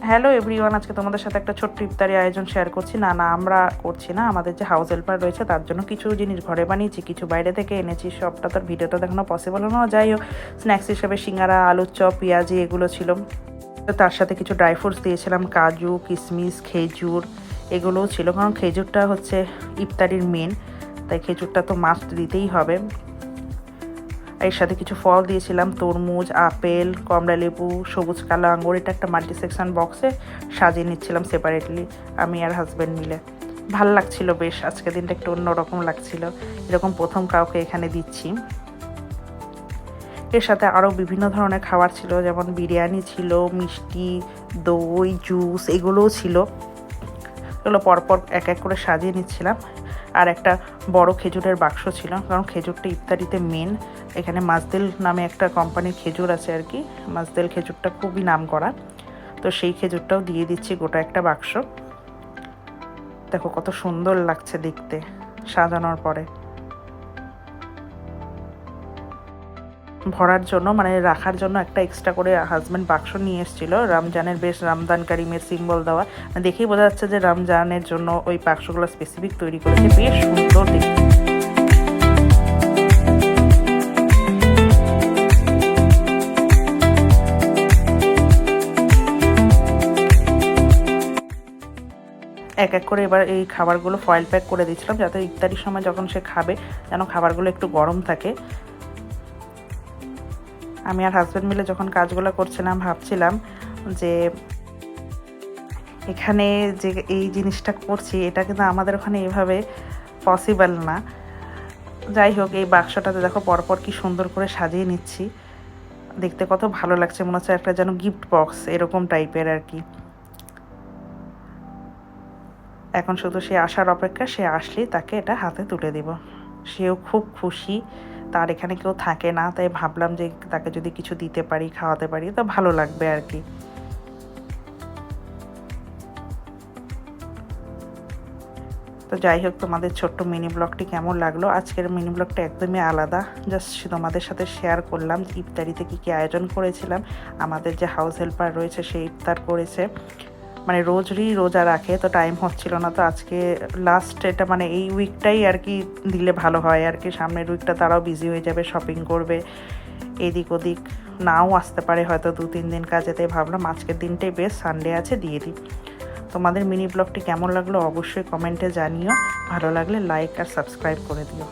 Hello everyone, আজকে তোমাদের সাথে একটা ছোট্ট ইফতারি আয়োজন শেয়ার করছি। না আমরা করছি না, আমাদের যে হাউস হেল্পার রয়েছে তার জন্য কিছু জিনিস ঘরে বানিয়েছি, কিছু বাইরে থেকে এনেছি। সবটা তোর ভিডিওটা দেখানো পসিবল হলো না। যাই হোক, স্ন্যাক্স হিসেবে সিঙ্গারা, আলুর চপ, পেঁয়াজি এগুলো ছিল। তো তার সাথে কিছু ড্রাই ফ্রুটস দিয়েছিলাম, কাজু, কিশমিশ, খেজুর এগুলোও ছিল, কারণ খেজুরটা হচ্ছে ইফতারির মেন, তাই খেজুরটা তো মাস্ট দিতেই হবে। এর সাথে কিছু ফল দিয়েছিলাম, তরমুজ, আপেল, কমলালেবু, সবুজ কালো আঙুর। এটা একটা মাল্টি সেকশন বক্সে সাজিয়ে নিচ্ছিলাম সেপারেটলি, আমি আর হাজব্যান্ড মিলে। ভাল লাগছিল বেশ, আজকে দিনটা একটু অন্যরকম লাগছিল, এরকম প্রথম কাউকে এখানে দিচ্ছি। এর সাথে আরও বিভিন্ন ধরনের খাবার ছিল, যেমন বিরিয়ানি ছিল, মিষ্টি, দই, জুস এগুলোও ছিল। এগুলো পরপর এক এক করে সাজিয়ে নিচ্ছিলাম। আর একটা বড় খেজুরের বাক্স ছিল, কারণ খেজুরটা ইফতারিতে মেন। এখানে মাজদিল নামে একটা কোম্পানির খেজুর আছে আর কি, মাজদিল খেজুরটা খুবই নাম করা, তো সেই খেজুরটাও দিয়ে দিচ্ছি গোটা একটা বাক্স। দেখো কত সুন্দর লাগছে দেখতে সাজানোর পরে। ভরার জন্য মানে রাখার জন্য একটা এক্সট্রা করে হাজব্যান্ড বাক্স নিয়ে এসেছিলো, রমজানের, বেশ রমজান কারিমের সিম্বল দেওয়া। দেখেই বোঝা যাচ্ছে যে রমজানের জন্য ওই বাক্সগুলো স্পেসিফিক তৈরি করেছে, বেশ সুন্দর দেখতে। এক এক করে এবার এই খাবারগুলো ফয়েল প্যাক করে দিয়েছিলাম, যাতে ইফতারির সময় যখন সে খাবে যেন খাবারগুলো একটু গরম থাকে। আমি আর হাজব্যান্ড মিলে যখন কাজগুলো করছিলাম ভাবছিলাম যে এখানে যে এই জিনিসটা করছি এটা কিন্তু আমাদের ওখানে এভাবে পসিবল না। যাই হোক, এই বাক্সটাতে দেখো পরপর কি সুন্দর করে সাজিয়ে নিচ্ছি, দেখতে কত ভালো লাগছে, মনে হচ্ছে একটা যেন গিফট বক্স এরকম টাইপের আর কি। এখন শুধু সে আসার অপেক্ষা, সে আসলেই তাকে এটা হাতে তুলে দিব। সেও খুব খুশি, তার এখানে কেউ থাকে না, তাই ভাবলাম যে তাকে যদি কিছু দিতে পারি, খাওয়াতে পারি তো ভালো লাগবে আর কি। তো যাই হোক, তোমাদের ছোট্ট মিনি ব্লগটি কেমন লাগলো? আজকের মিনি ব্লগটা একদমই আলাদা, জাস্ট তোমাদের সাথে শেয়ার করলাম ইফতারিতে কী কী আয়োজন করেছিলাম। আমাদের যে হাউস হেল্পার রয়েছে সে ইফতার করেছে, মানে রোজই রোজা রাখে, তো টাইম হচ্ছিল না, তো আজকে লাস্ট এটা মানে এই উইকটাই আর কি দিলে ভালো হয় আর কি। সামনের উইকটা তারাও বিজি হয়ে যাবে, শপিং করবে, এদিক ওদিক নাও আসতে পারে হয়তো 2-3 দিন কাজে, তাই ভাবলাম আজকের দিনটাই বেশ, সানডে আছে, দিয়ে দিই। তোমাদের মিনি ব্লগটি কেমন লাগলো অবশ্যই কমেন্টে জানিও, ভালো লাগলে লাইক আর সাবস্ক্রাইব করে দিও।